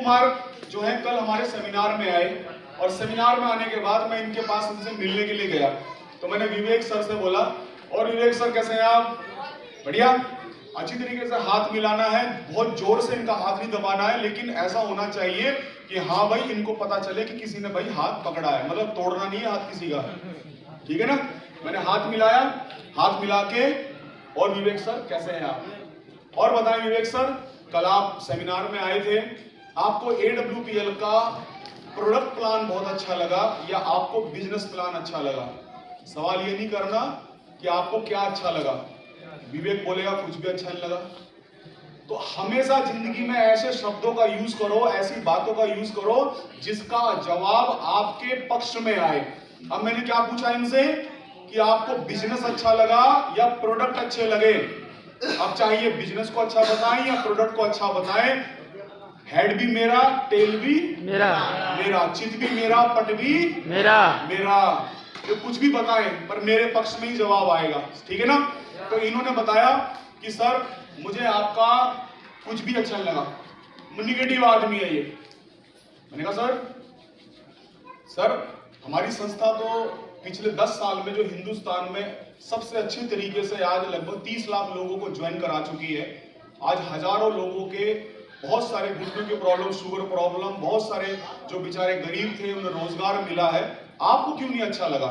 कुमार जो है कल हमारे सेमिनार में आए और सेमिनार में आने के बाद मैं इनके पास इनसे मिलने के लिए गया। तो मैंने विवेक सर से बोला, और विवेक सर कैसे हैं आप? बढ़िया। अच्छी तरीके से हाथ मिलाना है, बहुत जोर से इनका हाथ नहीं दबाना है, लेकिन ऐसा होना चाहिए कि हाँ भाई इनको पता चले कि किसी ने भाई हाथ पकड़ा है, मतलब तोड़ना नहीं है हाथ किसी का, ठीक है ना। मैंने हाथ मिलाया, हाथ मिला के, और विवेक सर कैसे हैं आप? और बताएं विवेक सर, कल आप सेमिनार में आए थे, आपको AWPL का प्रोडक्ट प्लान बहुत अच्छा लगा या आपको बिजनेस प्लान अच्छा लगा? सवाल ये नहीं करना कि आपको क्या अच्छा लगा, विवेक बोलेगा कुछ भी अच्छा नहीं लगा। तो हमेशा जिंदगी में ऐसे शब्दों का यूज करो, ऐसी बातों का यूज करो जिसका जवाब आपके पक्ष में आए। अब मैंने क्या पूछा इनसे कि आपको बिजनेस अच्छा लगा या प्रोडक्ट अच्छे लगे? अब चाहिए बिजनेस को अच्छा बताएं या प्रोडक्ट को अच्छा बताएं। हेड भी मेरा, टेल भी मेरा, चित भी मेरा, पट भी मेरा। तो कुछ भी बताएं पर मेरे पक्ष में ही जवाब आएगा, ठीक है ना। तो इन्होंने बताया कि सर मुझे आपका कुछ भी अच्छा नहीं लगा, निगेटिव आदमी है ये। मैंने कहा सर हमारी संस्था तो पिछले 10 साल में जो हिंदुस्तान में सबसे अच्छे तरीके से आज लगभग 30 लाख लोगों को ज्वाइन करा चुकी है। आज हजारों लोगों के बहुत सारे घुटनों की प्रॉब्लम, शुगर प्रॉब्लम, बहुत सारे जो बेचारे गरीब थे उन्हें रोजगार मिला है, आपको क्यों नहीं अच्छा लगा?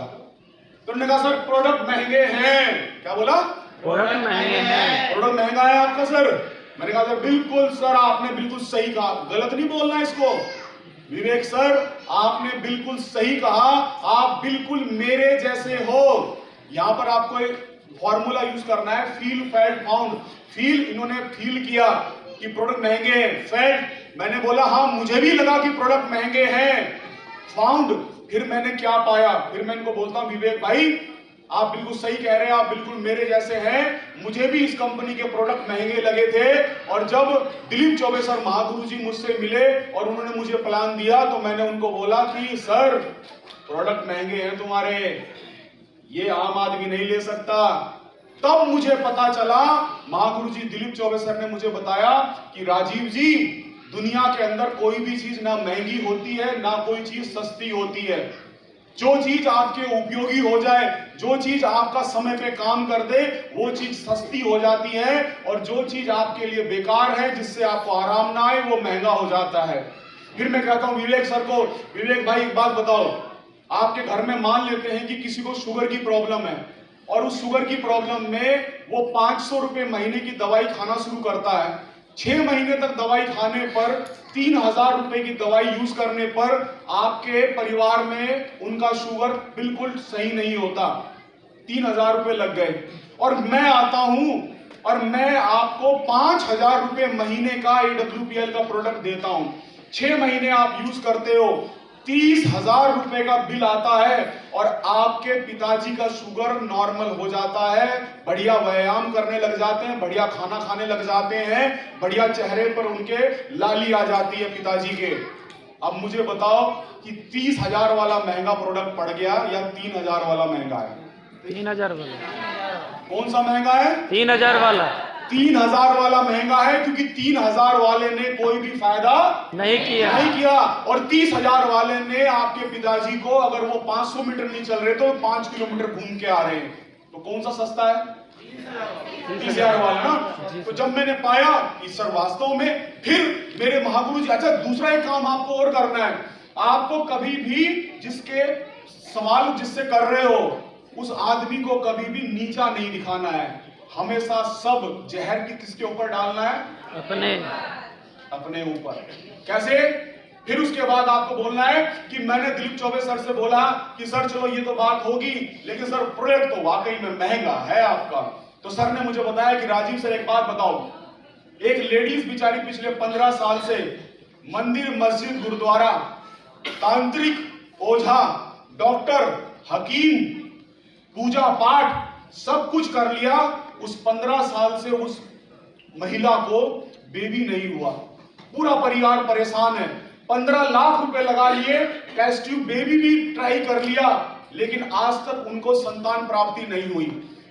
तो उन्होंने कहा सर प्रोडक्ट महंगे हैं। क्या बोला? प्रोडक्ट महंगे हैं। प्रोडक्ट महंगा है आपका सर। मैंने कहा सर बिल्कुल सर, आपने बिल्कुल सही कहा, गलत नहीं बोलना इसको। विवेक सर आपने बिल्कुल सही कहा, आप बिल्कुल मेरे जैसे हो। यहां पर आपको एक फॉर्मूला यूज करना है, फील फेल्ट फाउंड। फील, इन्होंने फील किया कि प्रोडक्ट महंगे हैं। फेल्ट, मैंने बोला हाँ मुझे भी लगा कि प्रोडक्ट महंगे हैं। फाउंड, फिर मैंने क्या पाया, फिर मैं इनको बोलता हूं विवेक भाई आप बिल्कुल सही कह रहे हैं, आप बिल्कुल मेरे जैसे हैं। मुझे भी इस कंपनी के प्रोडक्ट महंगे लगे थे, और जब दिलीप चौबे सर महागुरु जी मुझसे मिले और उन्होंने मुझे प्लान दिया तो मैंने उनको बोला कि सर प्रोडक्ट महंगे हैं तुम्हारे, ये आम आदमी नहीं ले सकता। तब मुझे पता चला, महागुरु जी दिलीप चौबे सर ने मुझे बताया कि राजीव जी दुनिया के अंदर कोई भी चीज ना महंगी होती है ना कोई चीज सस्ती होती है। जो चीज आपके उपयोगी हो जाए, जो चीज आपका समय पे काम कर दे, वो चीज सस्ती हो जाती है, और जो चीज आपके लिए बेकार है, जिससे आपको आराम ना आए, वो महंगा हो जाता है। फिर मैं कहता हूं विवेक सर को, विवेक भाई एक बात बताओ, आपके घर में मान लेते हैं कि किसी को शुगर की प्रॉब्लम है, और उस शुगर की प्रॉब्लम में वो 500 रुपए महीने की दवाई खाना शुरू करता है। 6 महीने तक दवाई खाने पर, 3000 रुपए की दवाई यूज करने पर आपके परिवार में उनका शुगर बिल्कुल सही नहीं होता। 3000 रुपए लग गए, और मैं आता हूं और मैं आपको 5000 रुपए महीने का AWPL का प्रोडक्ट देता हूं। 6 महीने आप यूज करते हो, 30,000 रुपए का बिल आता है, और आपके पिताजी का शुगर नॉर्मल हो जाता है, बढ़िया व्यायाम करने लग जाते हैं, बढ़िया खाना खाने लग जाते हैं, बढ़िया चेहरे पर उनके लाली आ जाती है पिताजी के। अब मुझे बताओ कि 30,000 वाला महंगा प्रोडक्ट पड़ गया या 3,000 वाला महंगा है? 3,000 वाला। कौन सा महंगा है? 3,000 वाला। 3,000 वाला महंगा है, क्योंकि 3,000 वाले ने कोई भी फायदा नहीं किया, और 30,000 वाले ने आपके पिताजी को, अगर वो 500 मीटर नहीं चल रहे तो 5 किलोमीटर घूम के आ रहे हैं। तो कौन सा सस्ता है? 30,000 वाला ना। तो जब मैंने पाया कि सर वास्तव में, फिर मेरे महागुरु जी, अच्छा दूसरा एक काम आपको और करना है, आपको कभी भी जिसके सवाल जिससे कर रहे हो उस आदमी को कभी भी नीचा नहीं दिखाना है। हमेशा सब जहर की किसके ऊपर डालना है? अपने ऊपर। कैसे? फिर उसके बाद आपको बोलना है कि मैंने दिलीप चौबे सर से बोला कि सर चलो ये तो बात होगी, लेकिन सर प्रोडक्ट तो वाकई में महंगा है आपका। तो सर ने मुझे बताया कि राजीव सर एक बात बताओ, एक लेडीज बेचारी पिछले 15 साल से मंदिर, मस्जिद, गुरुद्वारा, तांत्रिक, ओझा, डॉक्टर, हकीम, पूजा पाठ सब कुछ कर लिया, उस 15 साल से उस महिला को बेबी नहीं हुआ, पूरा परिवार परेशान है। 15 लाख रुपए लगा लिए, टेस्ट ट्यूब बेबी भी ट्राई कर लिया, लेकिन आज तक उनको संतान प्राप्ति नहीं हुई।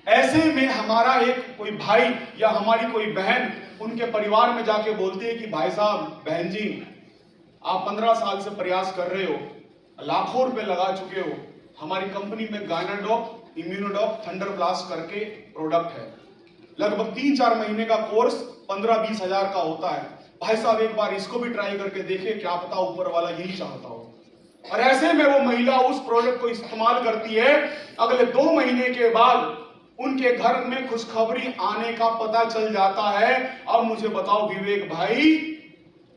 ऐसे में हमारा एक कोई भाई या हमारी कोई बहन उनके परिवार में जाके बोलती है कि भाई साहब, बहन जी, आप 15 साल से प्रयास कर रहे हो, लाखों रुपए लगा चुके हो। हमारी कंपनी में गायनाडॉप, इम्यूनोडॉप, थंडर ब्लास्ट करके प्रोडक्ट है। लगभग 3-4 महीने का कोर्स 15-20 हजार का होता है। भाई साहब एक बार इसको भी ट्राई करके देखिए, क्या पता ऊपर वाला यही चाहता हो। और ऐसे में वो महिला उस प्रोडक्ट को इस्तेमाल करती है। अगले 2 महीने के बाद उनके घर में खुशखबरी आने का पता चल जाता है। अब मुझे बताओ विवेक भाई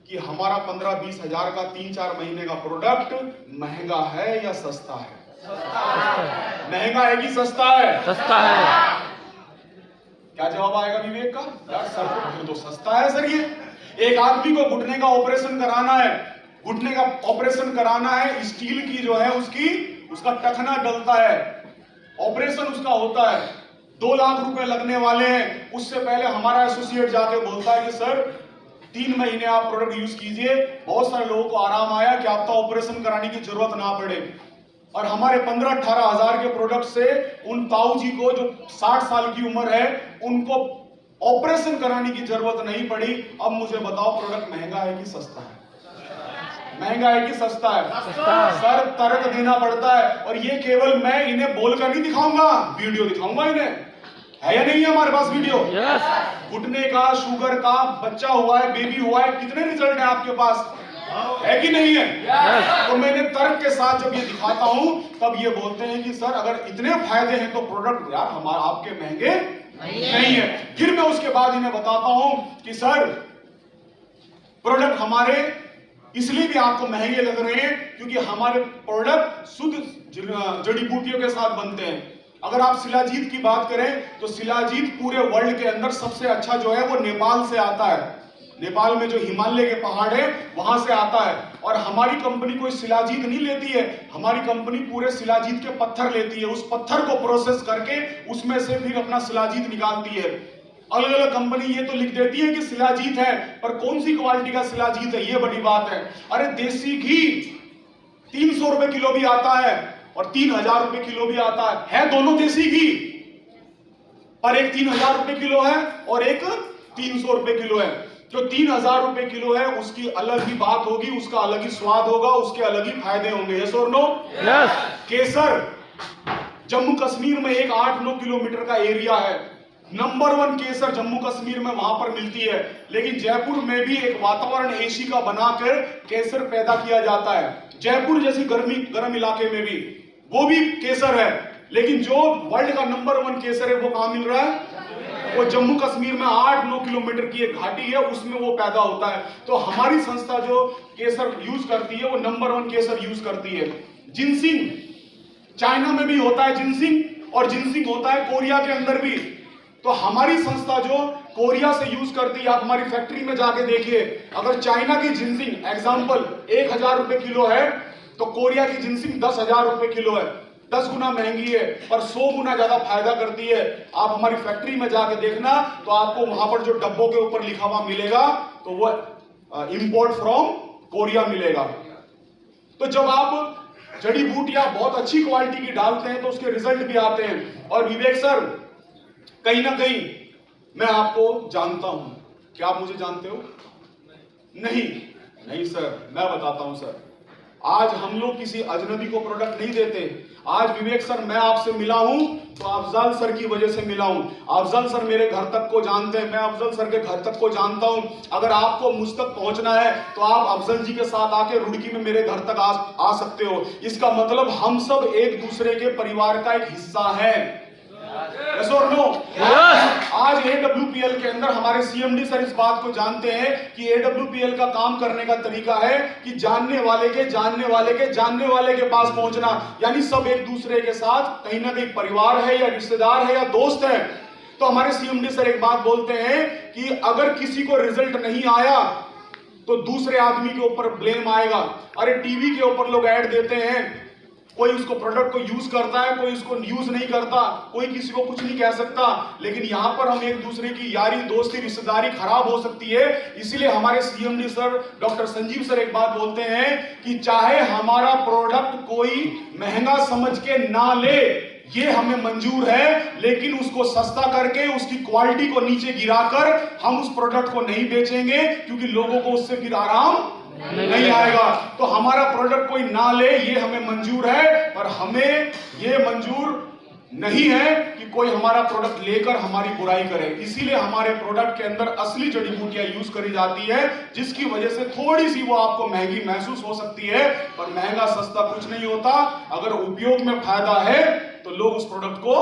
कि हमारा 15-20 हजार का 3-4 महीने का प्रोडक्ट महंगा है या सस्ता है? महंगा है कि सस्ता है? सस्ता है। क्या जवाब आएगा विवेक का? यार सर तो सस्ता है सर। ये एक आदमी को घुटने का ऑपरेशन कराना है, घुटने का ऑपरेशन कराना है, स्टील की जो है उसका टखना डलता है, ऑपरेशन उसका होता है, 2 लाख रुपए लगने वाले हैं। उससे पहले हमारा एसोसिएट जाके बोलता है कि सर 3 महीने आप प्रोडक्ट यूज कीजिए, बहुत सारे लोगों को आराम आया कि आपका ऑपरेशन कराने की जरूरत ना पड़े। और हमारे 15-18 हजार के प्रोडक्ट से उन ताऊ जी को जो 60 साल की उम्र है उनको ऑपरेशन कराने की जरूरत नहीं पड़ी। अब मुझे बताओ प्रोडक्ट महंगा है कि सस्ता है? महंगा है कि सस्ता है? सर तर्क देना पड़ता है। और ये केवल मैं इन्हें बोलकर नहीं दिखाऊंगा, वीडियो दिखाऊंगा इन्हें। है या नहीं है हमारे पास वीडियो? घुटने का, शुगर का, बच्चा हुआ है, बेबी हुआ है, कितने रिजल्ट है आपके पास? है कि नहीं है? तो मैंने तर्क के साथ जब ये दिखाता हूं तब ये बोलते हैं कि सर अगर इतने फायदे हैं तो प्रोडक्ट यार हमारा आपके महंगे नहीं है। फिर मैं उसके बाद इन्हें बताता हूं कि सर प्रोडक्ट हमारे इसलिए भी आपको महंगे लग रहे हैं क्योंकि हमारे प्रोडक्ट शुद्ध जड़ी बूटियों के साथ बनते हैं। अगर आप शिलाजीत की बात करें तो शिलाजीत पूरे वर्ल्ड के अंदर सबसे अच्छा जो है वो नेपाल से आता है। नेपाल में जो हिमालय के पहाड़ है वहां से आता है। और हमारी कंपनी कोई शिलाजीत नहीं लेती है, हमारी कंपनी पूरे शिलाजीत के पत्थर लेती है, उस पत्थर को प्रोसेस करके उसमें से फिर अपना शिलाजीत निकालती है। अलग अलग कंपनी ये तो लिख देती है कि शिलाजीत है, पर कौन सी क्वालिटी का शिलाजीत है ये बड़ी बात है। अरे देसी घी 300 रुपए किलो भी आता है और 3000 रुपए किलो भी आता है दोनों देसी घी, पर एक 3000 रुपए किलो है और एक 300 रुपए किलो है। जो 3000 रुपए किलो है उसकी अलग ही बात होगी, उसका अलग ही स्वाद होगा, उसके अलग ही फायदे होंगे। यस और नो? यस। केसर जम्मू कश्मीर में एक 8-9 किलोमीटर का एरिया है, नंबर 1 केसर जम्मू कश्मीर में वहां पर मिलती है। लेकिन जयपुर में भी एक वातावरण एसी का बनाकर केसर पैदा किया जाता है। जयपुर जैसी गर्म इलाके में भी वो भी केसर है, लेकिन जो वर्ल्ड का नंबर 1 केसर है वो कहां मिल रहा है? वो जम्मू कश्मीर में 8-9 किलोमीटर की एक घाटी है, उसमें वो पैदा होता है। तो हमारी संस्था जो केसर यूज करती है वो नंबर 1 केसर यूज करती है। जिनसिंग चाइना में भी होता है जिनसिंग, और जिनसिंग होता है कोरिया के अंदर भी। तो हमारी संस्था जो कोरिया से यूज करती है, आप हमारी फैक्ट्री में जाके देखिए, अगर चाइना की जिनसिंग एग्जांपल 1000 रुपए किलो है तो कोरिया की जिनसिंग 10,000 रुपए किलो है। 10 गुना महंगी है पर 100 गुना ज्यादा फायदा करती है। आप हमारी फैक्ट्री में जाके देखना तो आपको वहां पर जो डब्बों के ऊपर लिखा हुआ मिलेगा तो वो इंपोर्ट फ्रॉम कोरिया मिलेगा। तो जब आप जड़ी बूटियां बहुत अच्छी क्वालिटी की डालते हैं तो उसके रिजल्ट भी आते हैं। और विवेक सर कहीं ना कहीं मैं आपको जानता हूं, क्या आप मुझे जानते हो? नहीं सर, मैं बताता हूं सर। आज हम लोग किसी अजनबी को प्रोडक्ट नहीं देते। आज विवेक सर मैं आपसे मिला हूं तो अफजल सर की वजह से मिला हूं। अफजल सर मेरे घर तक को जानते हैं, मैं अफजल सर के घर तक को जानता हूं। अगर आपको मुझ तक पहुंचना है तो आप अफजल जी के साथ आके रुड़की में मेरे घर तक आ सकते हो। इसका मतलब हम सब एक दूसरे के परिवार का एक हिस्सा है। Yes or no? आज AWPL के अंदर हमारे CMD सर इस बात को जानते हैं कि AWPL का काम करने का तरीका है कि जानने वाले के पास पहुंचना, यानी सब एक दूसरे के साथ कहीं ना कहीं परिवार है या रिश्तेदार है या दोस्त है। तो हमारे CMD सर एक बात बोलते हैं कि अगर किसी को रिजल्ट नहीं आया तो दूसरे आदमी के ऊपर ब्लेम आएगा। अरे टीवी के ऊपर लोग ऐड देते हैं, कोई उसको प्रोडक्ट को यूज करता है, कोई उसको यूज नहीं करता, कोई किसी को कुछ नहीं कह सकता, लेकिन यहां पर हम एक दूसरे की यारी दोस्ती रिश्तेदारी खराब हो सकती है। इसीलिए हमारे CMD sir doctor Sanjeev sir एक बात बोलते हैं कि चाहे हमारा प्रोडक्ट कोई महंगा समझ के ना ले, ये हमें मंजूर है, लेकिन उसको सस्ता करके उसकी क्वालिटी को नीचे गिराकर हम उस प्रोडक्ट को नहीं बेचेंगे, क्योंकि लोगों को उससे फिर आराम नहीं जाएगा। तो हमारा प्रोडक्ट कोई ना ले ये हमें मंजूर है, पर हमें ये मंजूर नहीं है कि कोई हमारा प्रोडक्ट लेकर हमारी बुराई करे। इसीलिए हमारे प्रोडक्ट के अंदर असली जड़ी बूटियां यूज करी जाती है, जिसकी वजह से थोड़ी सी वो आपको महंगी महसूस हो सकती है, पर महंगा सस्ता कुछ नहीं होता। अगर उपयोग में फायदा है तो लोग उस प्रोडक्ट को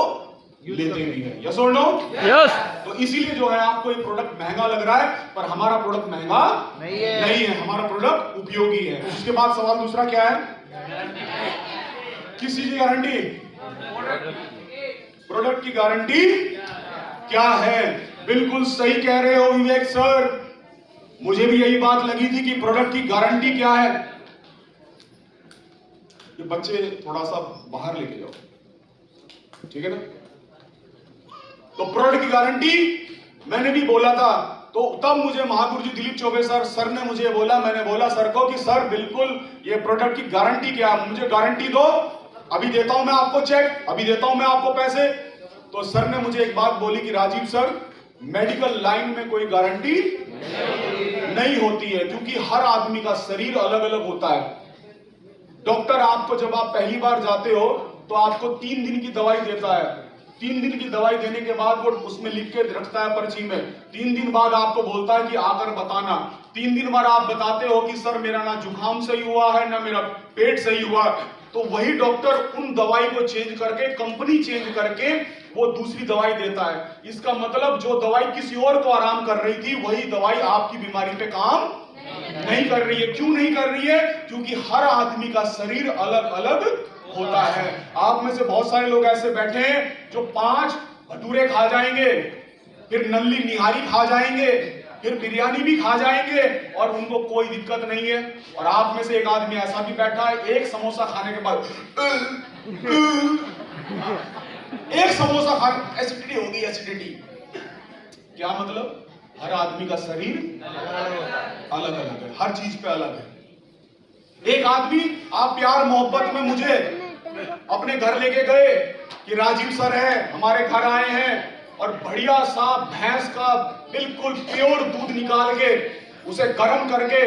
लेते भी है। यस और नो? यस। तो इसीलिए जो है आपको ये प्रोडक्ट महंगा लग रहा है, पर हमारा प्रोडक्ट महंगा नहीं है, हमारा प्रोडक्ट उपयोगी है। उसके बाद सवाल दूसरा क्या है? किस चीज की गारंटी? प्रोडक्ट की गारंटी क्या है? बिल्कुल सही कह रहे हो विवेक सर, मुझे भी यही बात लगी थी कि प्रोडक्ट की गारंटी क्या है। ये बच्चे थोड़ा सा बाहर लेके जाओ, ठीक है ना? तो प्रोडक्ट की गारंटी मैंने भी बोला था, तो तब मुझे महागुरु जी दिलीप चौबे सर ने मुझे बोला, मैंने बोला सर को कि सर बिल्कुल ये प्रोडक्ट की गारंटी क्या है, मुझे गारंटी दो, अभी देता हूं मैं आपको चेक, अभी देता हूं मैं आपको पैसे। तो सर ने मुझे एक बात बोली कि राजीव सर, मेडिकल लाइन में कोई गारंटी नहीं होती है, क्योंकि हर आदमी का शरीर अलग अलग होता है। डॉक्टर आपको जब आप पहली बार जाते हो तो आपको 3 दिन की दवाई देता है। 3 दिन की दवाई देने के बाद वो उसमें लिख के रखता है पर्ची में। 3 दिन बाद आपको बोलता है कि आकर बताना। 3 दिन बाद आप बताते हो कि सर मेरा ना जुकाम सही हुआ है, ना मेरा पेट सही हुआ। तो वही डॉक्टर उन दवाई को चेंज करके, कंपनी चेंज करके वो दूसरी दवाई देता है। इसका मतलब जो दवाई किसी और को आराम कर रही थी, वही दवाई आपकी बीमारी पे काम नहीं कर रही है। क्यों नहीं कर रही है? क्योंकि हर आदमी का शरीर अलग अलग होता है। आप में से बहुत सारे लोग ऐसे बैठे हैं जो 5 भटूरे खा जाएंगे, फिर नल्ली निहारी खा जाएंगे, फिर बिरयानी भी खा जाएंगे और उनको कोई दिक्कत नहीं है। और आप में से एक आदमी ऐसा भी बैठा है, एक समोसा खाने के बाद एक समोसा खा, एसिडिटी होगी, एसिडिटी। क्या मतलब? हर आदमी का शरीर अलग अलग है, हर चीज पे अलग है। एक आदमी, आप प्यार मोहब्बत में मुझे अपने घर लेके गए कि राजीव सर है, हमारे घर आए हैं, और बढ़िया सा भैंस का बिल्कुल प्योर दूध निकाल के उसे गर्म करके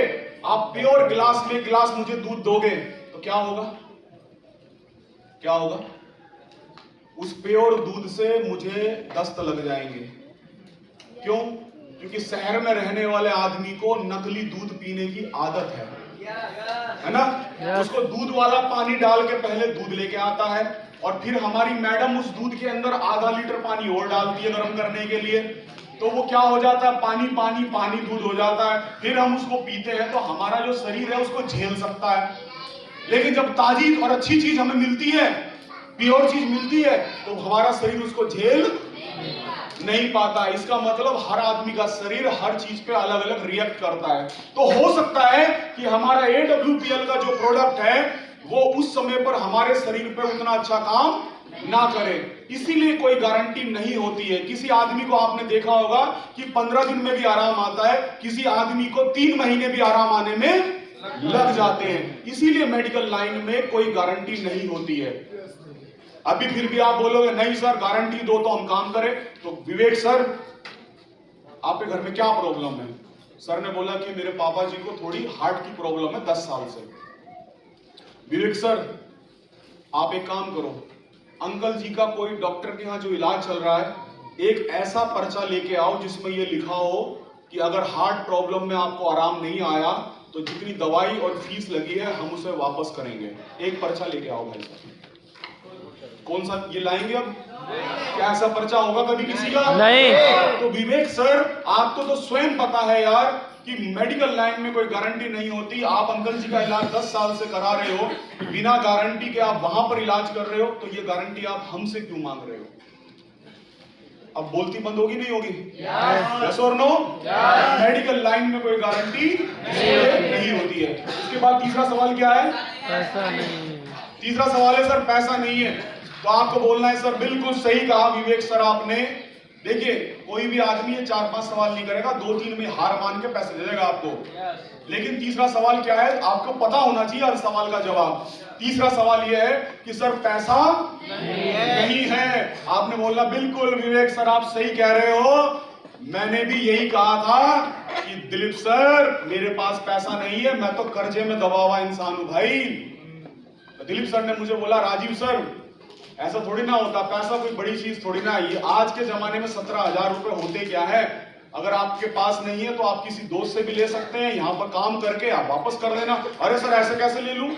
आप प्योर गिलास में गिलास मुझे दूध दोगे, तो क्या होगा? क्या होगा? उस प्योर दूध से मुझे दस्त लग जाएंगे। क्यों? क्योंकि शहर में रहने वाले आदमी को नकली दूध पीने की आदत है ना? उसको दूध वाला पानी डाल के पहले दूध लेके आता है, और फिर हमारी मैडम उस दूध के अंदर आधा लीटर पानी और डालती है गर्म करने के लिए। तो वो क्या हो जाता है? पानी पानी पानी दूध हो जाता है। फिर हम उसको पीते हैं तो हमारा जो शरीर है उसको झेल सकता है। लेकिन जब ताजी और अच्छी चीज हमें मिलती है, प्योर चीज मिलती है, तो हमारा शरीर उसको झेल नहीं पाता। इसका मतलब हर आदमी का शरीर हर चीज पे अलग अलग रिएक्ट करता है। तो हो सकता है कि हमारा AWPL का जो प्रोडक्ट है वो उस समय पर हमारे शरीर पे उतना अच्छा काम ना करे, इसीलिए कोई गारंटी नहीं होती है। किसी आदमी को आपने देखा होगा कि 15 दिन में भी आराम आता है, किसी आदमी को 3 महीने भी आराम आने में लग जाते हैं। इसीलिए मेडिकल लाइन में कोई गारंटी नहीं होती है। अभी फिर भी आप बोलोगे नहीं सर गारंटी दो तो हम काम करें, तो विवेक सर आपके घर में क्या प्रॉब्लम है? सर ने बोला कि मेरे पापा जी को थोड़ी हार्ट की प्रॉब्लम है 10 साल से। विवेक सर आप एक काम करो, अंकल जी का कोई डॉक्टर के यहाँ जो इलाज चल रहा है, एक ऐसा पर्चा लेके आओ जिसमें ये लिखा हो कि अगर हार्ट प्रॉब्लम में आपको आराम नहीं आया तो जितनी दवाई और फीस लगी है हम उसे वापस करेंगे। एक पर्चा लेके आओ भाई साहब। कौन सा ये लाएंगे? अब क्या ऐसा पर्चा होगा कभी किसी का? नहीं। तो विवेक सर आपको तो स्वयं पता है यार कि मेडिकल लाइन में कोई गारंटी नहीं होती। आप अंकल जी का इलाज 10 साल से करा रहे हो, बिना गारंटी के आप वहां पर इलाज कर रहे हो, तो ये गारंटी आप हमसे क्यों मांग रहे हो? अब बोलती बंद होगी नहीं होगी? यस और नो? मेडिकल लाइन में कोई गारंटी नहीं होती है। उसके बाद तीसरा सवाल क्या है? पैसा नहीं। तीसरा सवाल है सर पैसा नहीं है। तो आपको बोलना है सर बिल्कुल सही कहा विवेक सर आपने। देखिए कोई भी आदमी ये 4-5 सवाल नहीं करेगा, 2-3 में हार मान के पैसे दे देगा आपको। लेकिन तीसरा सवाल क्या है आपको पता होना चाहिए हर सवाल का जवाब। तीसरा सवाल यह है कि सर पैसा नहीं है। आपने बोलना बिल्कुल विवेक सर आप सही कह रहे हो, मैंने भी यही कहा था कि दिलीप सर मेरे पास पैसा नहीं है, मैं तो कर्जे में दबा हुआ इंसान हूं भाई। तो दिलीप सर ने मुझे बोला राजीव सर ऐसा थोड़ी ना होता, पैसा कोई बड़ी चीज थोड़ी ना है। ये आज के जमाने में 17,000 रुपए होते क्या है। अगर आपके पास नहीं है तो आप किसी दोस्त से भी ले सकते हैं, यहाँ पर काम करके आप वापस कर देना। अरे सर ऐसे कैसे ले लूं,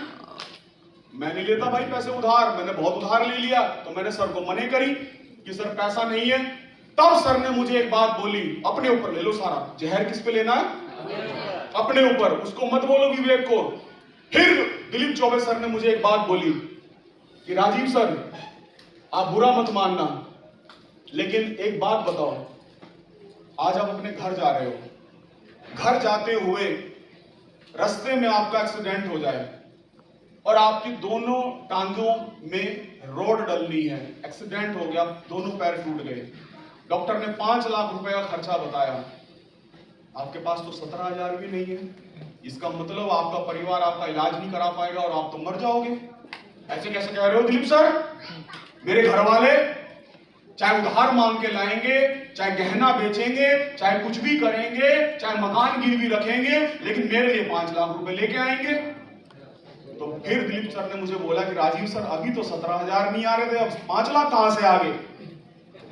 मैं नहीं लेता भाई पैसे उधार, मैंने बहुत उधार ले लिया। तो मैंने सर को मने करी कि सर पैसा नहीं है। तब सर ने मुझे एक बात बोली, अपने ऊपर ले लो सारा जहर, किस पे लेना है अपने ऊपर, उसको मत बोलो विवेक को। फिर दिलीप चौबे सर ने मुझे एक बात बोली कि राजीव सर आप बुरा मत मानना, लेकिन एक बात बताओ, आज आप अपने घर जा रहे हो, घर जाते हुए रास्ते में आपका एक्सीडेंट हो जाए और आपकी दोनों टांगों में रोड डलनी है, एक्सीडेंट हो गया, दोनों पैर टूट गए, डॉक्टर ने 5 लाख रुपए का खर्चा बताया, आपके पास तो 17,000 भी नहीं है। इसका मतलब आपका परिवार आपका इलाज नहीं करा पाएगा और आप तो मर जाओगे। ऐसे कैसे कह रहे हो दिलीप सर, मेरे घर वाले चाहे उधार मांग के लाएंगे, चाहे गहना बेचेंगे, चाहे कुछ भी करेंगे, चाहे मकान गिरवी रखेंगे, लेकिन मेरे लिए 5 लाख रुपए लेके आएंगे। तो फिर दिलीप सर ने मुझे बोला कि राजीव सर अभी तो 17,000 नहीं आ रहे थे, अब 5 लाख कहां से आ गए।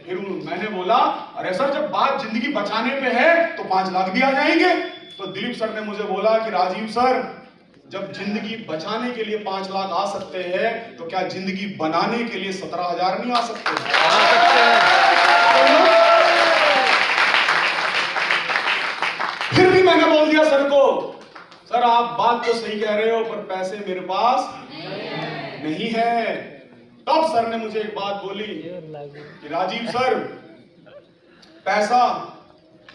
फिर मैंने बोला अरे सर जब बात जिंदगी बचाने पे है तो 5 लाख भी आ जाएंगे। तो दिलीप सर ने मुझे बोला कि राजीव सर जब जिंदगी बचाने के लिए 5 लाख आ सकते हैं तो क्या जिंदगी बनाने के लिए 17,000 नहीं आ सकते। फिर भी मैंने बोल दिया सर को, सर आप बात तो सही कह रहे हो पर पैसे मेरे पास नहीं है। तब सर ने मुझे एक बात बोली कि राजीव सर पैसा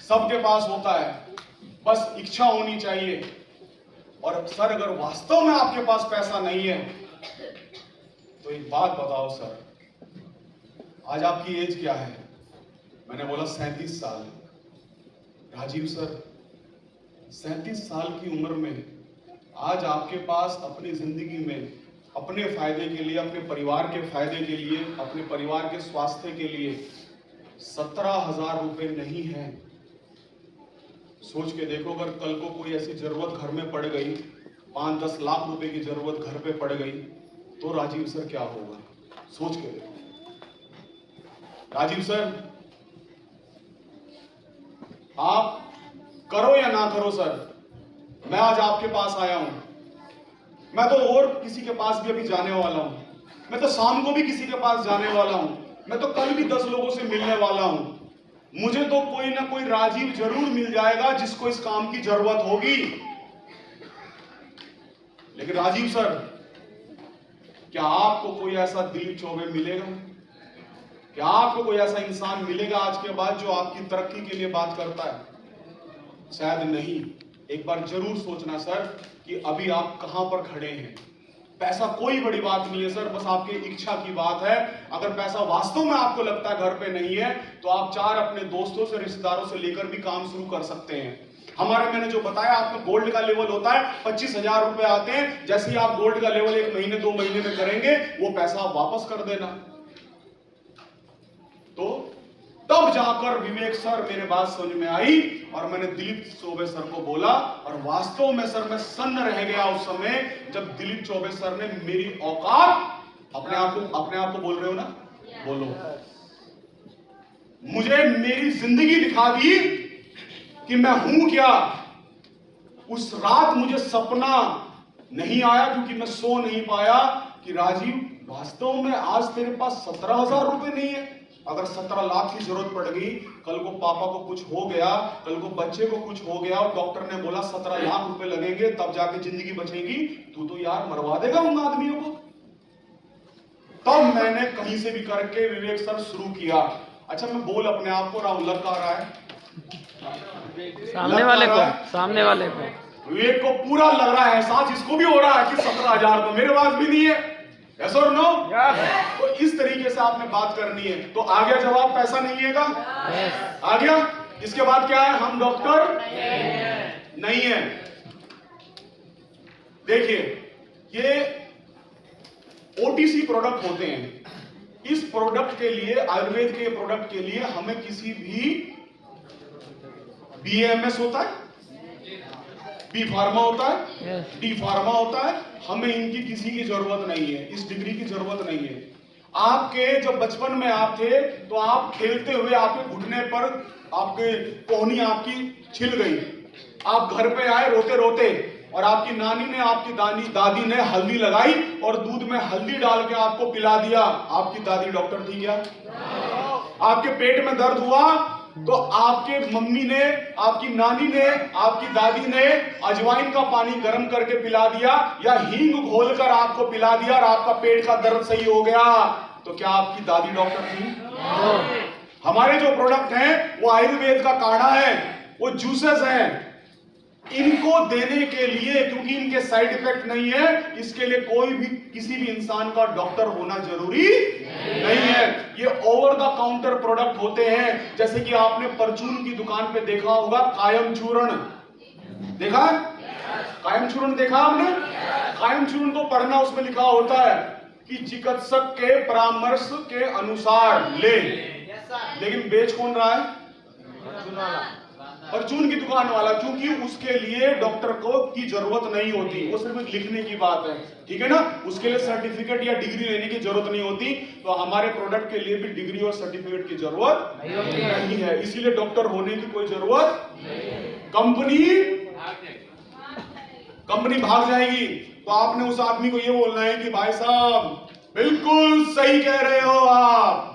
सबके पास होता है, बस इच्छा होनी चाहिए। और सर अगर वास्तव में आपके पास पैसा नहीं है तो एक बात बताओ सर, आज आपकी एज क्या है। मैंने बोला 37 साल। राजीव सर 37 साल की उम्र में आज आपके पास अपनी जिंदगी में अपने फायदे के लिए, अपने परिवार के फायदे के लिए, अपने परिवार के स्वास्थ्य के लिए 17,000 रुपए नहीं है। सोच के देखो अगर कल को कोई ऐसी जरूरत घर में पड़ गई, 5-10 लाख रुपए की जरूरत घर पे पड़ गई तो राजीव सर क्या होगा, सोच के देखो। राजीव सर आप करो या ना करो सर, मैं आज आपके पास आया हूं, मैं तो और किसी के पास भी अभी जाने वाला हूं, मैं तो शाम को भी किसी के पास जाने वाला हूं, मैं तो कल भी 10 लोगों से मिलने वाला हूं। मुझे तो कोई ना कोई राजीव जरूर मिल जाएगा जिसको इस काम की जरूरत होगी। लेकिन राजीव सर क्या आपको कोई ऐसा दिलीप चौबे मिलेगा, क्या आपको कोई ऐसा इंसान मिलेगा आज के बाद जो आपकी तरक्की के लिए बात करता है? शायद नहीं। एक बार जरूर सोचना सर कि अभी आप कहां पर खड़े हैं। पैसा कोई बड़ी बात नहीं है सर, बस आपकी इच्छा की बात है। अगर पैसा वास्तव में आपको लगता है घर पे नहीं है तो आप 4 अपने दोस्तों से, रिश्तेदारों से लेकर भी काम शुरू कर सकते हैं। हमारे मैंने जो बताया आपका गोल्ड का लेवल होता है 25,000 रुपए आते हैं, जैसे ही आप गोल्ड का लेवल 1 महीने 2 महीने में करेंगे वो पैसा आप वापस कर देना। तो तब जाकर विवेक सर मेरे बात समझ में आई और मैंने दिलीप चौबे सर को बोला, और वास्तव में सर मैं सन्न रह गया उस समय जब दिलीप चौबे सर ने मेरी औकात, अपने आप को बोल रहे हो ना, बोलो, मुझे मेरी जिंदगी दिखा दी कि मैं हूं क्या। उस रात मुझे सपना नहीं आया क्योंकि मैं सो नहीं पाया कि राजीव वास्तव में आज तेरे पास 17,000 रुपए नहीं है। अगर 17 लाख की जरूरत पड़ गई, कल को पापा को कुछ हो गया, कल को बच्चे को कुछ हो गया और डॉक्टर ने बोला 17 लाख रुपए लगेंगे तब जाके जिंदगी बचेगी, तू तो यार मरवा देगा उन आदमियों को। तब मैंने कहीं से भी करके विवेक सर शुरू किया। अच्छा मैं बोल अपने आप को, राहुल लग रहा है सामने वाले को विवेक को पूरा लग रहा है, एहसास इसको भी हो रहा है कि 17,000 तो मेरे पास भी नहीं है। Yes or no? तो इस तरीके से आपने बात करनी है। तो आ गया जवाब, पैसा नहीं है का? आ गया। इसके बाद क्या है, हम डॉक्टर नहीं है। देखिए ये OTC प्रोडक्ट होते हैं। इस प्रोडक्ट के लिए, आयुर्वेद के प्रोडक्ट के लिए हमें किसी भी BAMS होता है, बी फार्मा होता है, यस डी फार्मा होता है। हमें इनकी किसी की जरूरत नहीं है, इस डिग्री की जरूरत नहीं है। आपके जब बचपन में आप थे तो आप खेलते हुए आपके घुटने पर आपके कोहनी आपकी छिल गई, आप घर पे आए रोते रोते और आपकी नानी ने आपकी दादी ने हल्दी लगाई और दूध में हल्दी डाल के आपको पिला दिया। आपकी दादी डॉक्टर थी क्या? आपके पेट में दर्द हुआ तो आपके मम्मी ने, आपकी नानी ने, आपकी दादी ने अजवाइन का पानी गर्म करके पिला दिया या हींग घोलकर आपको पिला दिया और आपका पेट का दर्द सही हो गया। तो क्या आपकी दादी डॉक्टर थी? हमारे जो प्रोडक्ट हैं वो आयुर्वेद का काढ़ा है, वो जूसेस हैं। इनको देने के लिए, क्योंकि इनके साइड इफेक्ट नहीं है, इसके लिए कोई भी किसी भी इंसान का डॉक्टर होना जरूरी नहीं है। ये ओवर द काउंटर प्रोडक्ट होते हैं। जैसे कि आपने परचून की दुकान पे देखा होगा कायम चूर्ण, देखा है? कायम चूर्ण देखा आपने? कायम चूर्ण को पढ़ना, उसमें लिखा होता है कि चिकित्सक के परामर्श के अनुसार ले, लेकिन बेच कौन रहा है? परचून की दुकान वाला, क्योंकि उसके लिए डॉक्टर को की जरूरत नहीं होती, वो सिर्फ लिखने की बात है, ठीक है ना? उसके लिए सर्टिफिकेट या डिग्री लेने की जरूरत नहीं होती। तो हमारे प्रोडक्ट के लिए भी डिग्री और सर्टिफिकेट की जरूरत नहीं है, इसीलिए डॉक्टर होने की कोई जरूरत कंपनी भाग जाएगी। तो आपने उस आदमी को ये बोलना है कि भाई साहब बिल्कुल सही कह रहे हो आप,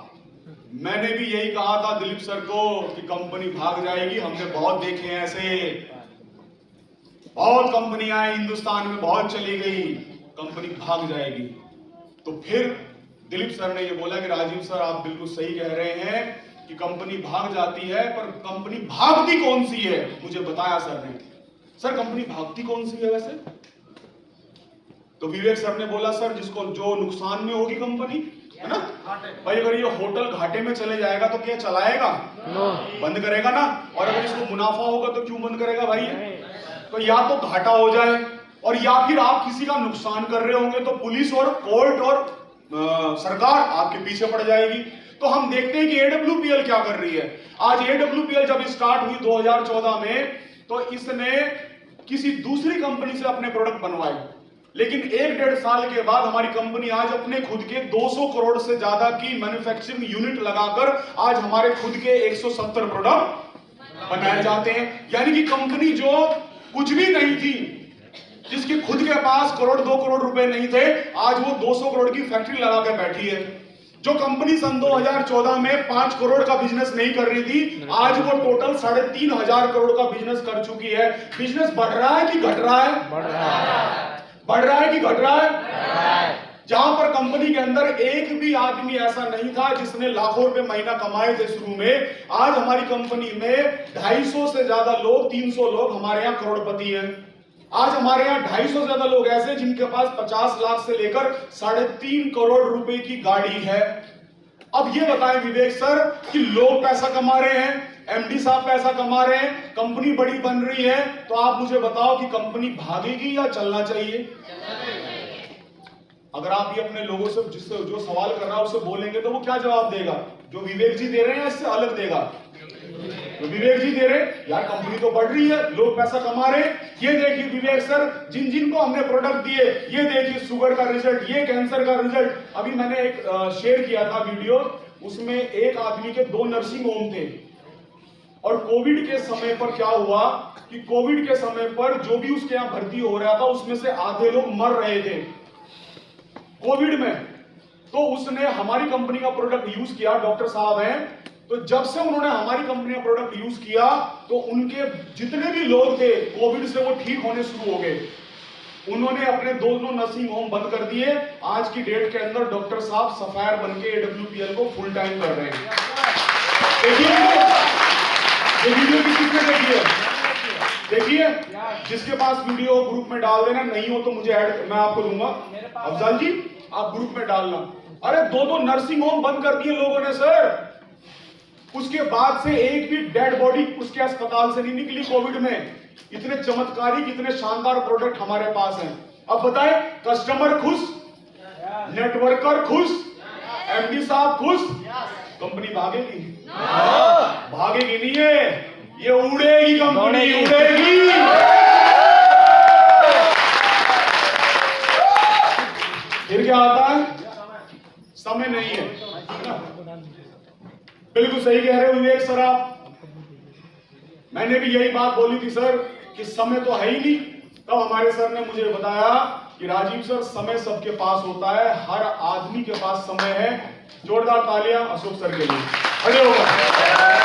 मैंने भी यही कहा था दिलीप सर को कि कंपनी भाग जाएगी। हमने बहुत देखे हैं ऐसे, बहुत कंपनियां हिंदुस्तान में बहुत चली गई, कंपनी भाग जाएगी। तो फिर दिलीप सर ने ये बोला कि राजीव सर आप बिल्कुल सही कह रहे हैं कि कंपनी भाग जाती है, पर कंपनी भागती कौन सी है मुझे बताया सर ने। सर कंपनी भागती कौन सी है वैसे? तो विवेक सर ने बोला सर जिसको जो नुकसान में होगी कंपनी, है ना भाई। अगर ये होटल घाटे में चले जाएगा तो क्या चलाएगा? बंद करेगा ना। और अगर इसको मुनाफा होगा तो क्यों बंद करेगा भाई? तो या तो घाटा हो जाए और या फिर आप किसी का नुकसान कर रहे होंगे तो पुलिस और कोर्ट और सरकार आपके पीछे पड़ जाएगी। तो हम देखते हैं कि AWPL क्या कर रही है। आज AWPL जब स्टार्ट हुई 2014 में, तो इसने किसी दूसरी कंपनी से अपने प्रोडक्ट बनवाए, लेकिन 1-1.5 साल के बाद हमारी कंपनी आज अपने खुद के 200 करोड़ से ज्यादा की मैन्युफैक्चरिंग यूनिट लगाकर आज हमारे खुद के 170 प्रोडक्ट बनाए जाते हैं। यानी कि कंपनी जो कुछ भी नहीं थी, जिसके खुद के पास 1-2 करोड़ रुपए नहीं थे, आज वो 200 करोड़ की फैक्ट्री लगा के बैठी है। जो कंपनी सन 2014 में 5 करोड़ का बिजनेस नहीं कर रही थी, आज वो टोटल 3,500 करोड़ का बिजनेस कर चुकी है। बिजनेस बढ़ रहा है कि घट रहा है? बढ़ रहा है कि घट रहा है? जहां पर कंपनी के अंदर एक भी आदमी ऐसा नहीं था जिसने लाखों रुपए महीना कमाए थे शुरू में, आज हमारी कंपनी में 250 से ज्यादा लोग, 300 लोग हमारे यहाँ करोड़पति हैं। आज हमारे यहाँ 250 से ज्यादा लोग ऐसे जिनके पास 50 लाख से लेकर 3.5 करोड़ रुपए की गाड़ी है। अब ये बताएं विवेक सर कि लोग पैसा कमा रहे हैं, MD साहब पैसा कमा रहे हैं, कंपनी बड़ी बन रही है, तो आप मुझे बताओ कि कंपनी भागेगी या चलना चाहिए? अगर आप ये अपने लोगों से जिससे जो सवाल कर रहा है उससे बोलेंगे तो वो क्या जवाब देगा? जो विवेक जी दे रहे हैं इससे अलग देगा। तो विवेक जी दे रहे यार कंपनी तो बढ़ रही है, लोग पैसा कमा रहे हैं, ये देखिए विवेक सर जिन जिन को हमने प्रोडक्ट दिए, ये देखिए शुगर का रिजल्ट, ये कैंसर का रिजल्ट। अभी मैंने एक शेयर किया था वीडियो, उसमें एक आदमी के 2 नर्सिंग होम थे और कोविड के समय पर क्या हुआ कि कोविड के समय पर जो भी उसके यहाँ भर्ती हो रहा था उसमें से आधे लोग मर रहे थे कोविड में। तो उसने हमारी कंपनी का प्रोडक्ट यूज किया, डॉक्टर साहब हैं, तो जब से उन्होंने हमारी कंपनी का प्रोडक्ट यूज किया तो उनके जितने भी लोग थे कोविड से वो ठीक होने शुरू हो गए। उन्होंने अपने 2 नर्सिंग होम बंद कर दिए। आज की डेट के अंदर डॉक्टर साहब सफायर बनके AWPL को फुल टाइम कर रहे हैं। देखिए ये वीडियो किसने देखी है? देखिए जिसके पास वीडियो ग्रुप में डाल देना, नहीं हो तो मुझे ऐड मैं आपको दूंगा। अफजल जी आप ग्रुप में डालना। अरे 2 नर्सिंग होम बंद कर दिए लोगों ने सर, उसके बाद से एक भी डेड बॉडी उसके अस्पताल से नहीं निकली कोविड में। इतने चमत्कारी, इतने शानदार प्रोडक्ट हमारे पास हैं। अब बताएं कस्टमर खुश, नेटवर्कर खुश, MD साहब खुश, कंपनी भागेगी? भागेगी नहीं है, ये उड़ेगी कंपनी, उड़ेगी। फिर क्या आता है? समय नहीं है, बिल्कुल सही कह रहे हो विवेक सर आप। मैंने भी यही बात बोली थी सर कि समय तो है ही नहीं। तब हमारे सर ने मुझे बताया कि राजीव सर समय सबके पास होता है, हर आदमी के पास समय है। जोरदार तालियां अशोक सर के लिए। खड़े होकर